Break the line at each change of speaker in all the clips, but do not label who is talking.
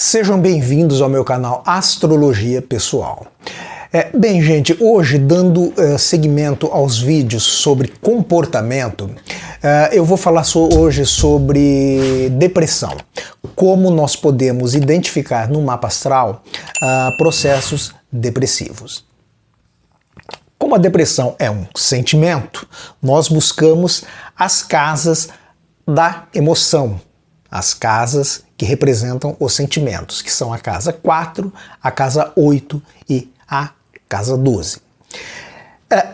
Sejam bem-vindos ao meu canal Astrologia Pessoal. Bem, gente, hoje, dando seguimento aos vídeos sobre comportamento, eu vou falar hoje sobre depressão. Como nós podemos identificar no mapa astral processos depressivos. Como a depressão é um sentimento, nós buscamos as casas da emoção, as casas que representam os sentimentos, que são a casa 4, a casa 8 e a casa 12.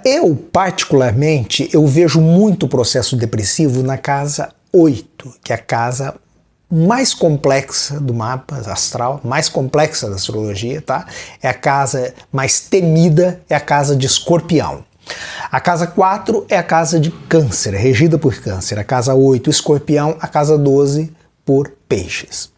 Eu, particularmente, vejo muito processo depressivo na casa 8, que é a casa mais complexa do mapa astral, mais complexa da astrologia, tá? É a casa mais temida, é a casa de Escorpião. A casa 4 é a casa de Câncer, é regida por Câncer. A casa 8, Escorpião. A casa 12, por Peixes.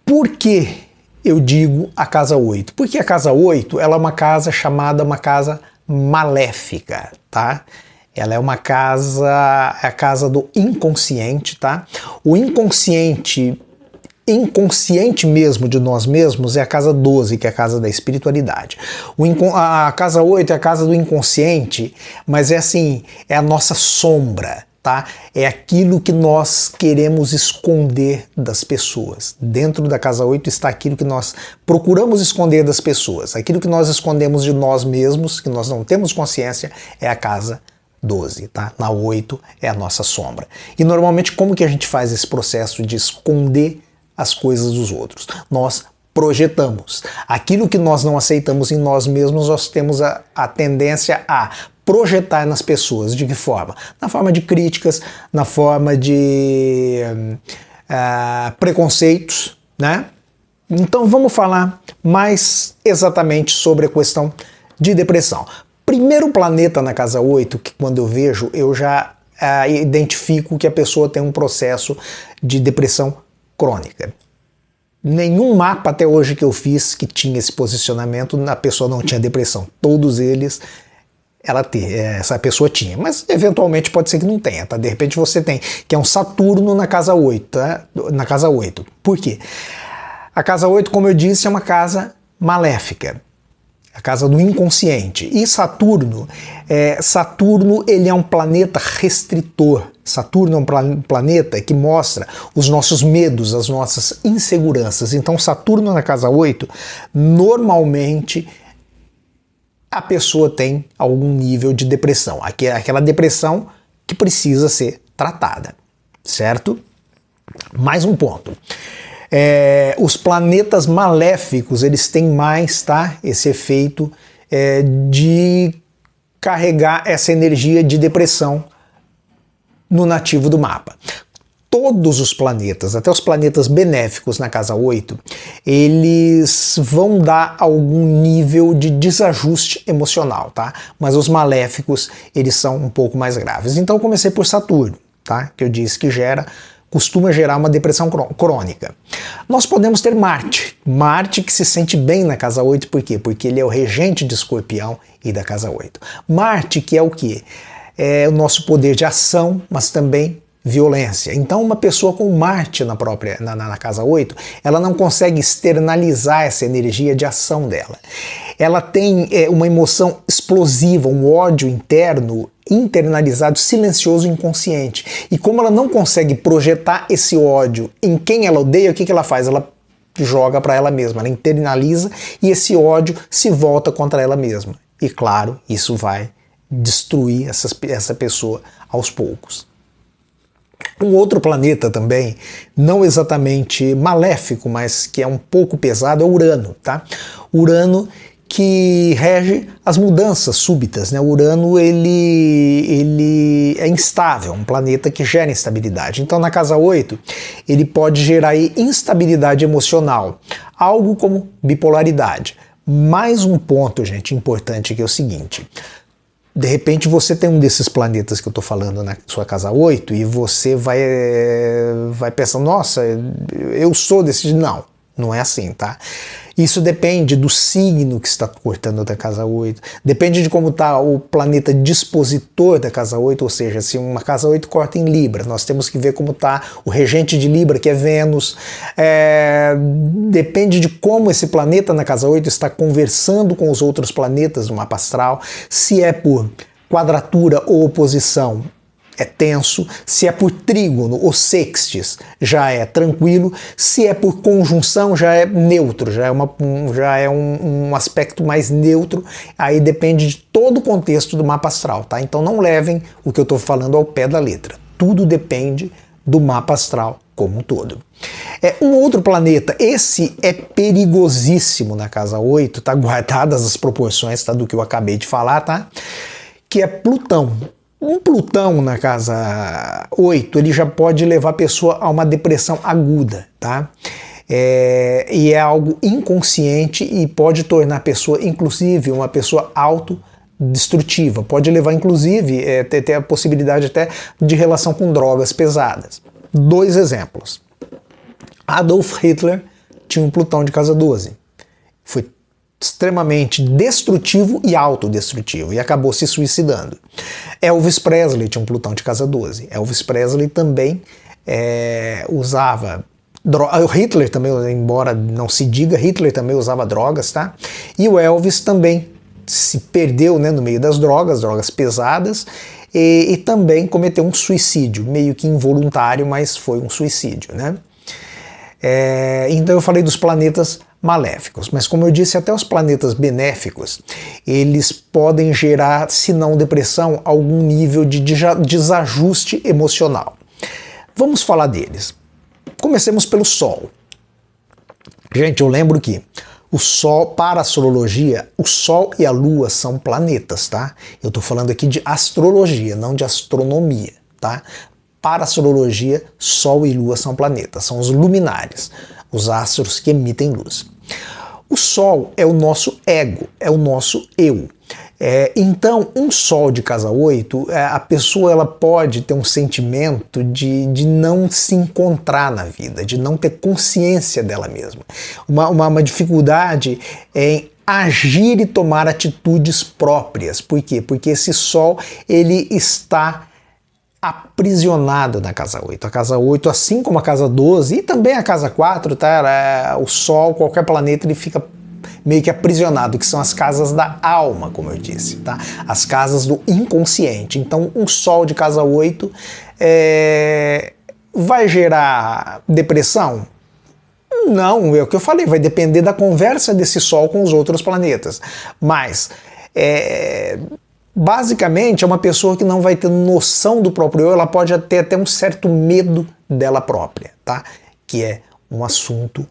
Por que eu digo a casa 8? Porque a casa 8 ela é uma casa chamada uma casa maléfica, tá? Ela é uma casa, é a casa do inconsciente, tá? O inconsciente mesmo de nós mesmos é a casa 12, que é a casa da espiritualidade. A casa 8 é a casa do inconsciente, mas é assim, é a nossa sombra, tá? É aquilo que nós queremos esconder das pessoas. Dentro da casa 8 está aquilo que nós procuramos esconder das pessoas. Aquilo que nós escondemos de nós mesmos, que nós não temos consciência, é a casa 12, tá? Na 8 é a nossa sombra. E normalmente como que a gente faz esse processo de esconder as coisas dos outros? Nós projetamos. Aquilo que nós não aceitamos em nós mesmos, nós temos a tendência a projetar nas pessoas. De que forma? Na forma de críticas, na forma de preconceitos, né? Então vamos falar mais exatamente sobre a questão de depressão. Primeiro planeta na casa 8, que quando eu vejo, eu já identifico que a pessoa tem um processo de depressão crônica. Nenhum mapa até hoje que eu fiz que tinha esse posicionamento, a pessoa não tinha depressão. Todos eles, essa pessoa tinha. Mas eventualmente pode ser que não tenha, tá? De repente você tem, que é um Saturno na casa 8, tá? Na casa 8. Por quê? A casa 8, como eu disse, é uma casa maléfica. A casa do inconsciente. E Saturno, ele é um planeta restritor. Saturno é um planeta que mostra os nossos medos, as nossas inseguranças. Então Saturno na casa 8, normalmente a pessoa tem algum nível de depressão. Aquela depressão que precisa ser tratada, certo? Mais um ponto. Os planetas maléficos, eles têm mais, tá? Esse efeito de carregar essa energia de depressão no nativo do mapa. Todos os planetas, até os planetas benéficos na casa 8, eles vão dar algum nível de desajuste emocional, tá? Mas os maléficos, eles são um pouco mais graves. Então eu comecei por Saturno, tá? Que eu disse que costuma gerar uma depressão crônica. Nós podemos ter Marte. Marte que se sente bem na casa 8, por quê? Porque ele é o regente de Escorpião e da casa 8. Marte que é o quê? É o nosso poder de ação, mas também violência. Então uma pessoa com Marte na casa 8, ela não consegue externalizar essa energia de ação dela. Ela tem uma emoção explosiva, um ódio interno, internalizado, silencioso e inconsciente. E como ela não consegue projetar esse ódio em quem ela odeia, o que ela faz? Ela joga para ela mesma, ela internaliza e esse ódio se volta contra ela mesma. E claro, isso vai destruir essa pessoa aos poucos. Um outro planeta também, não exatamente maléfico, mas que é um pouco pesado, é Urano, tá? Urano que rege as mudanças súbitas, né? Urano, ele é instável, um planeta que gera instabilidade. Então, na casa 8, ele pode gerar aí instabilidade emocional, algo como bipolaridade. Mais um ponto, gente, importante que é o seguinte: de repente você tem um desses planetas que eu estou falando na sua casa 8 e você vai pensar, nossa, eu sou desse... Não, Não é assim, tá? Isso depende do signo que está cortando da casa 8, depende de como está o planeta dispositor da casa 8, ou seja, se uma casa 8 corta em Libra, nós temos que ver como está o regente de Libra, que é Vênus. Depende de como esse planeta na casa 8 está conversando com os outros planetas do mapa astral, se é por quadratura ou oposição, é tenso, se é por trígono ou sextis, já é tranquilo, se é por conjunção, já é neutro, já é um aspecto mais neutro, aí depende de todo o contexto do mapa astral, tá? Então não levem o que eu estou falando ao pé da letra, tudo depende do mapa astral como um todo. Um outro planeta, esse é perigosíssimo na casa 8, tá? Guardadas as proporções, tá? Do que eu acabei de falar, tá? Que é Plutão. Um Plutão na casa 8, ele já pode levar a pessoa a uma depressão aguda, tá? E é algo inconsciente e pode tornar a pessoa, inclusive, uma pessoa autodestrutiva. Pode levar, inclusive, ter a possibilidade até de relação com drogas pesadas. 2 exemplos. Adolf Hitler tinha um Plutão de casa 12. Foi extremamente destrutivo e autodestrutivo, e acabou se suicidando. Elvis Presley tinha um Plutão de casa 12. Elvis Presley também usava drogas. Hitler também, embora não se diga, Hitler também usava drogas, tá? E o Elvis também se perdeu, né, no meio das drogas pesadas, e também cometeu um suicídio, meio que involuntário, mas foi um suicídio, né? Então eu falei dos planetas maléficos, mas como eu disse, até os planetas benéficos, eles podem gerar, se não depressão, algum nível de desajuste emocional. Vamos falar deles. Comecemos pelo Sol. Gente, eu lembro que o Sol, para a astrologia, o Sol e a Lua são planetas, tá? Eu estou falando aqui de astrologia, não de astronomia, tá? Para a astrologia, Sol e Lua são planetas, são os luminares, os astros que emitem luz. O Sol é o nosso ego, é o nosso eu. Então, um Sol de casa 8, a pessoa ela pode ter um sentimento de não se encontrar na vida, de não ter consciência dela mesma. Uma dificuldade em agir e tomar atitudes próprias. Por quê? Porque esse Sol ele está aprisionado na casa 8. A casa 8, assim como a casa 12 e também a casa 4, tá? O Sol, qualquer planeta, ele fica meio que aprisionado, que são as casas da alma, como eu disse, tá? As casas do inconsciente. Então, um Sol de casa 8 vai gerar depressão? Não, é o que eu falei, vai depender da conversa desse Sol com os outros planetas. Mas basicamente é uma pessoa que não vai ter noção do próprio eu, ela pode ter até um certo medo dela própria, tá? Que é um assunto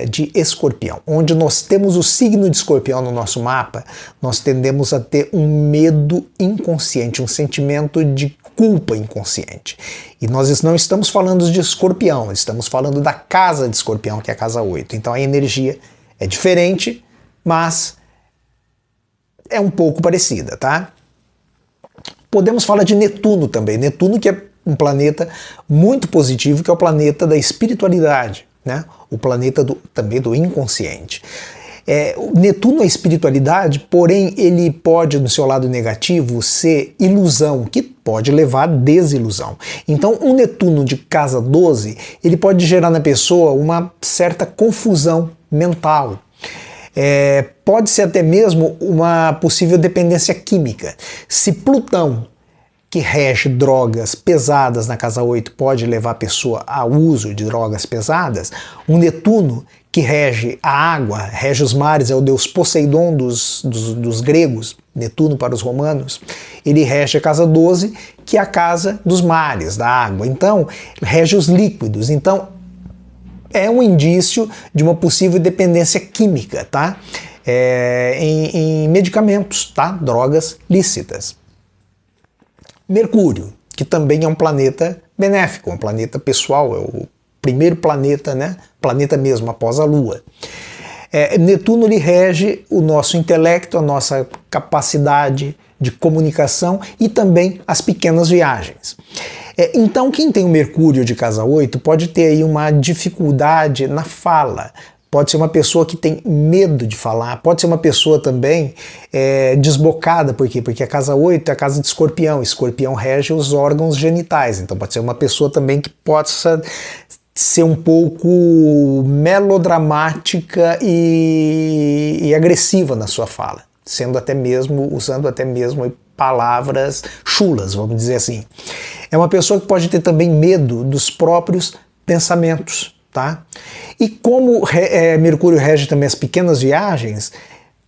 de Escorpião. Onde nós temos o signo de Escorpião no nosso mapa, nós tendemos a ter um medo inconsciente, um sentimento de culpa inconsciente. E nós não estamos falando de Escorpião, estamos falando da casa de Escorpião, que é a casa 8. Então a energia é diferente, mas é um pouco parecida, tá? Podemos falar de Netuno também. Netuno, que é um planeta muito positivo, que é o planeta da espiritualidade, né? O planeta também do inconsciente. O Netuno é espiritualidade, porém ele pode, no seu lado negativo, ser ilusão, que pode levar à desilusão. Então, um Netuno de casa 12, ele pode gerar na pessoa uma certa confusão mental. Pode ser até mesmo uma possível dependência química. Se Plutão, que rege drogas pesadas na casa 8, pode levar a pessoa ao uso de drogas pesadas, um Netuno, que rege a água, rege os mares, é o deus Poseidon dos gregos, Netuno para os romanos, ele rege a casa 12, que é a casa dos mares, da água. Então, rege os líquidos. Então, é um indício de uma possível dependência química, tá? Em medicamentos, tá? Drogas lícitas. Mercúrio, que também é um planeta benéfico, um planeta pessoal, é o primeiro planeta, né? Planeta mesmo, após a Lua. Netuno ele rege o nosso intelecto, a nossa capacidade de comunicação e também as pequenas viagens. Então, quem tem o Mercúrio de casa 8 pode ter aí uma dificuldade na fala. Pode ser uma pessoa que tem medo de falar, pode ser uma pessoa também desbocada, por quê? Porque a casa 8 é a casa de Escorpião, Escorpião rege os órgãos genitais, então pode ser uma pessoa também que possa ser um pouco melodramática e agressiva na sua fala, usando até mesmo palavras chulas, vamos dizer assim. É uma pessoa que pode ter também medo dos próprios pensamentos. Tá? E como Mercúrio rege também as pequenas viagens,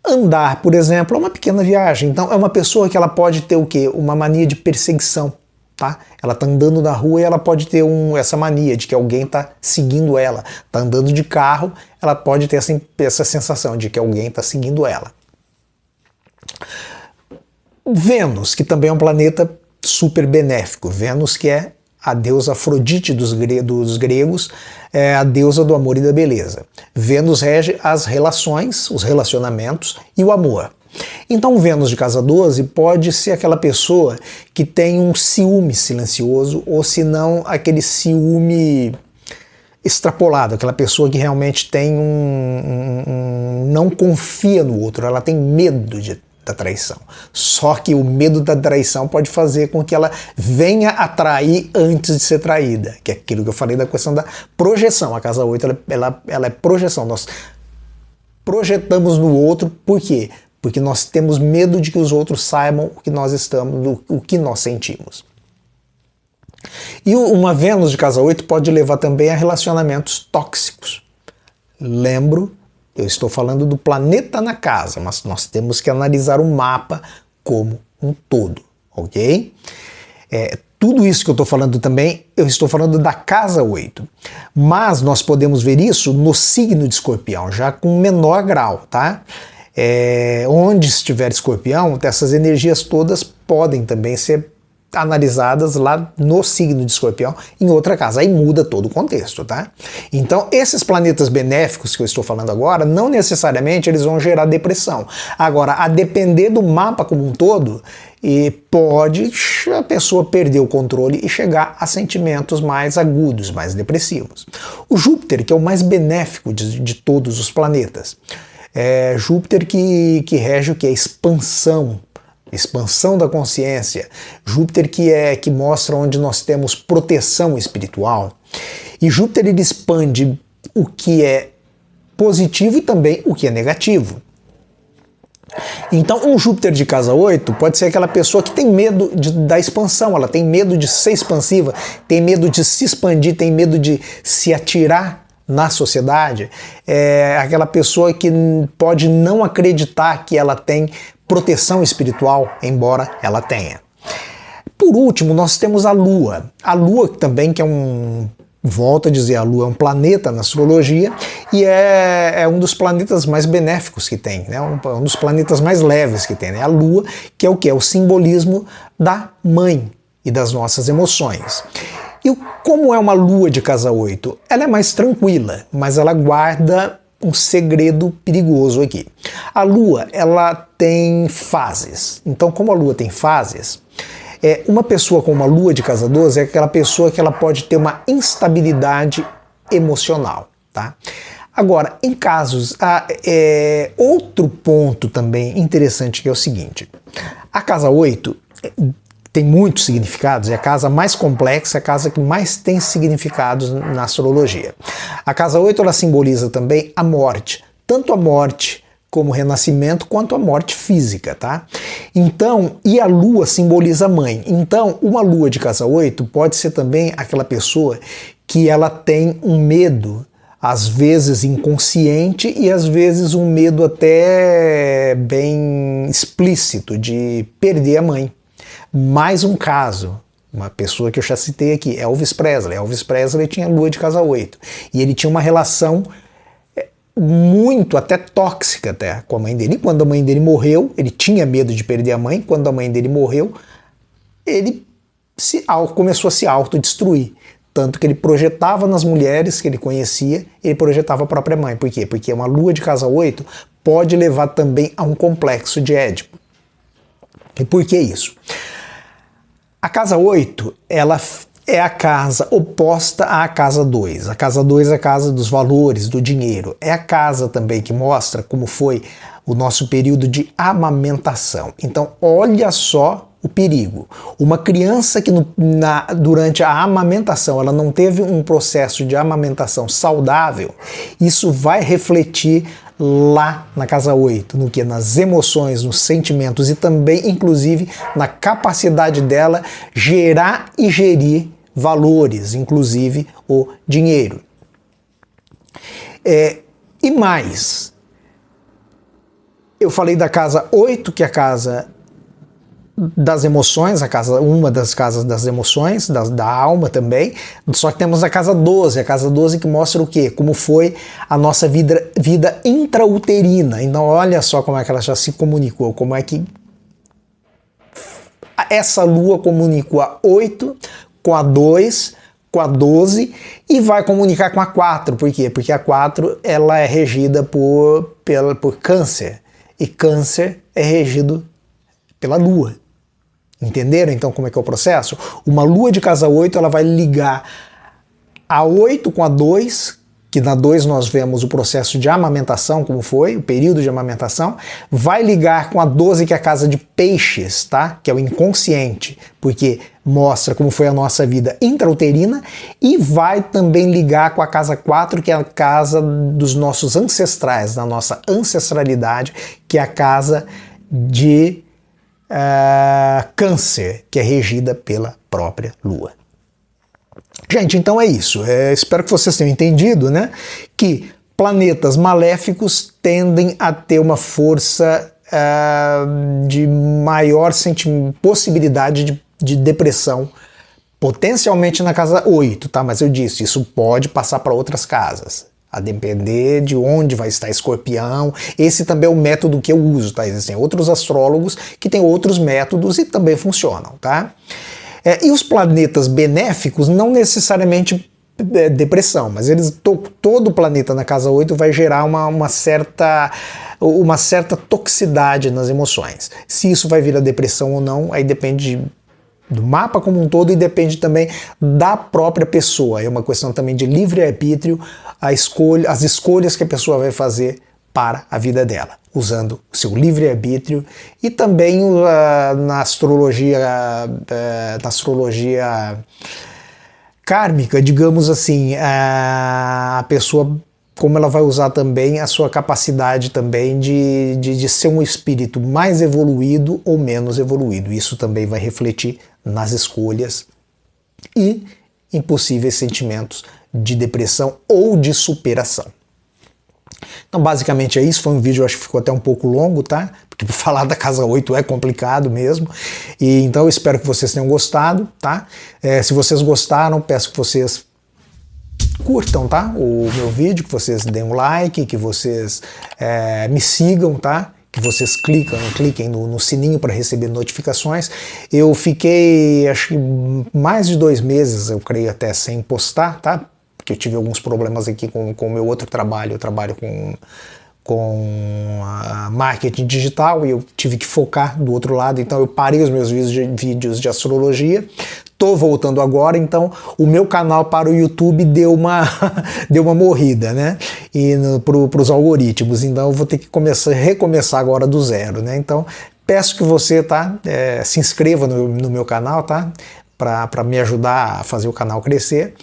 andar, por exemplo, é uma pequena viagem. Então é uma pessoa que ela pode ter o quê? Uma mania de perseguição. Tá? Ela está andando na rua e ela pode ter essa mania de que alguém está seguindo ela. Está andando de carro, ela pode ter essa sensação de que alguém está seguindo ela. Vênus, que também é um planeta super benéfico. Vênus, que é a deusa Afrodite dos gregos, é a deusa do amor e da beleza. Vênus rege as relações, os relacionamentos e o amor. Então Vênus de casa 12 pode ser aquela pessoa que tem um ciúme silencioso, ou se não aquele ciúme extrapolado, aquela pessoa que realmente tem não confia no outro, ela tem medo da traição. Só que o medo da traição pode fazer com que ela venha a trair antes de ser traída, que é aquilo que eu falei da questão da projeção. A casa 8 ela é projeção. Nós projetamos no outro, por quê? Porque nós temos medo de que os outros saibam o que nós estamos, o que nós sentimos. E uma Vênus de casa 8 pode levar também a relacionamentos tóxicos. Lembro, eu estou falando do planeta na casa, mas nós temos que analisar o mapa como um todo, ok? Tudo isso que eu estou falando também, eu estou falando da casa 8. Mas nós podemos ver isso no signo de Escorpião, já com menor grau, tá? Onde estiver Escorpião, essas energias todas podem também ser analisadas lá no signo de Escorpião, em outra casa. Aí muda todo o contexto, tá? Então, esses planetas benéficos que eu estou falando agora, não necessariamente eles vão gerar depressão. Agora, a depender do mapa como um todo, pode a pessoa perder o controle e chegar a sentimentos mais agudos, mais depressivos. O Júpiter, que é o mais benéfico de todos os planetas, Júpiter que rege o que? A expansão da consciência. Júpiter que mostra onde nós temos proteção espiritual. E Júpiter ele expande o que é positivo e também o que é negativo. Então um Júpiter de casa 8 pode ser aquela pessoa que tem medo da expansão, ela tem medo de ser expansiva, tem medo de se expandir, tem medo de se atirar na sociedade. É aquela pessoa que pode não acreditar que ela tem proteção espiritual, embora ela tenha. Por último, nós temos a Lua. A Lua também, que volto a dizer, a Lua é um planeta na astrologia e é um dos planetas mais benéficos que tem, né? Um dos planetas mais leves que tem, né? A Lua, que é o que? É o simbolismo da mãe e das nossas emoções. E como é uma Lua de casa 8? Ela é mais tranquila, mas ela guarda um segredo perigoso aqui. A Lua, ela tem fases. Então, como a Lua tem fases, uma pessoa com uma Lua de casa 12 é aquela pessoa que ela pode ter uma instabilidade emocional, tá? Agora, em casos... outro ponto também interessante que é o seguinte. A casa 8 tem muitos significados, é a casa mais complexa, a casa que mais tem significados na astrologia. A casa 8 ela simboliza também a morte, tanto a morte como o renascimento, quanto a morte física, tá? Então, e a Lua simboliza a mãe. Então, uma Lua de casa 8 pode ser também aquela pessoa que ela tem um medo, às vezes inconsciente e às vezes um medo até bem explícito de perder a mãe. Mais um caso, uma pessoa que eu já citei aqui, Elvis Presley. Elvis Presley tinha Lua de casa 8 e ele tinha uma relação muito, até tóxica até, com a mãe dele. E quando a mãe dele morreu, ele tinha medo de perder a mãe. Quando a mãe dele morreu, ele começou a se autodestruir. Tanto que ele projetava nas mulheres que ele conhecia, ele projetava a própria mãe. Por quê? Porque uma Lua de casa 8 pode levar também a um complexo de Édipo. E por que isso? A casa 8, ela é a casa oposta à casa 2. A casa 2 é a casa dos valores, do dinheiro. É a casa também que mostra como foi o nosso período de amamentação. Então, olha só o perigo. Uma criança que durante a amamentação ela não teve um processo de amamentação saudável, isso vai refletir lá na casa 8, no que? Nas emoções, nos sentimentos e também, inclusive, na capacidade dela gerar e gerir valores, inclusive o dinheiro. E mais, eu falei da casa 8, que é a casa das emoções, uma das casas das emoções, da alma também, só que temos a casa 12 que mostra o quê? Como foi a nossa vida intrauterina. Então olha só como é que ela já se comunicou, como é que essa lua comunicou a 8 com a 2, com a 12 e vai comunicar com a 4. Por quê? Porque a 4 ela é regida por câncer, e câncer é regido pela lua. Entenderam então como é que é o processo? Uma lua de casa 8 ela vai ligar a 8 com a 2, que na 2 nós vemos o processo de amamentação, como foi, o período de amamentação, vai ligar com a 12, que é a casa de peixes, tá? Que é o inconsciente, porque mostra como foi a nossa vida intrauterina, e vai também ligar com a casa 4, que é a casa dos nossos ancestrais, da nossa ancestralidade, que é a casa de câncer, que é regida pela própria lua. Gente, então é isso. Espero que vocês tenham entendido, né, que planetas maléficos tendem a ter uma força de maior possibilidade de depressão, potencialmente na casa 8, tá? Mas eu disse, isso pode passar para outras casas, a depender de onde vai estar Escorpião. Esse também é o método que eu uso, tá? Existem outros astrólogos que têm outros métodos e também funcionam, tá? E os planetas benéficos não necessariamente depressão, mas todo planeta na casa 8 vai gerar uma certa toxicidade nas emoções. Se isso vai vir a depressão ou não, aí depende do mapa como um todo e depende também da própria pessoa. É uma questão também de livre-arbítrio, as escolhas que a pessoa vai fazer para a vida dela, usando o seu livre-arbítrio e também na astrologia kármica, digamos assim, a pessoa, como ela vai usar também a sua capacidade também de ser um espírito mais evoluído ou menos evoluído. Isso também vai refletir nas escolhas e em possíveis sentimentos de depressão ou de superação. Então basicamente é isso, foi um vídeo, eu acho que ficou até um pouco longo, tá? Porque falar da casa 8 é complicado mesmo. E então eu espero que vocês tenham gostado, tá? Se vocês gostaram, peço que vocês curtam, tá? O meu vídeo, que vocês deem um like, que vocês me sigam, tá? Que vocês cliquem no sininho para receber notificações. Eu fiquei, acho que mais de 2 meses, eu creio, até sem postar, tá? Porque eu tive alguns problemas aqui com o meu outro trabalho. Eu trabalho com marketing digital e eu tive que focar do outro lado, então eu parei os meus vídeos de astrologia. Tô voltando agora, então o meu canal para o YouTube deu uma morrida, né? E para os algoritmos, então eu vou ter que recomeçar agora do zero, né? Então peço que você, tá, se inscreva no meu canal, tá? Para me ajudar a fazer o canal crescer.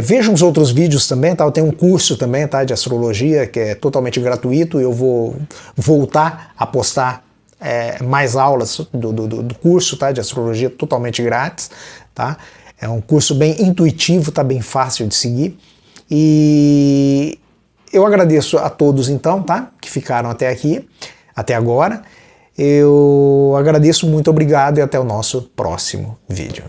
Vejam os outros vídeos também, tá? Eu tenho um curso também, tá, de astrologia que é totalmente gratuito. Eu vou voltar a postar mais aulas do curso, tá, de astrologia totalmente grátis, tá? É um curso bem intuitivo, tá, bem fácil de seguir. E eu agradeço a todos então, tá, que ficaram até aqui, até agora. Eu agradeço, muito obrigado e até o nosso próximo vídeo.